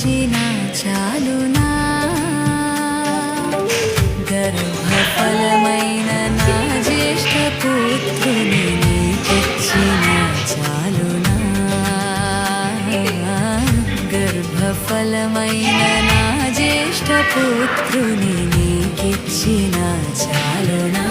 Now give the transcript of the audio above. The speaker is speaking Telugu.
నీకిచ్చిన చాలునా గర్భఫలమైన నా జ్యేష్ఠ పుత్రుని నీకిచ్చిన చాలునా గర్భఫలమైన నా జ్యేష్ఠ పుత్రుని నీకిచ్చిన చాలునా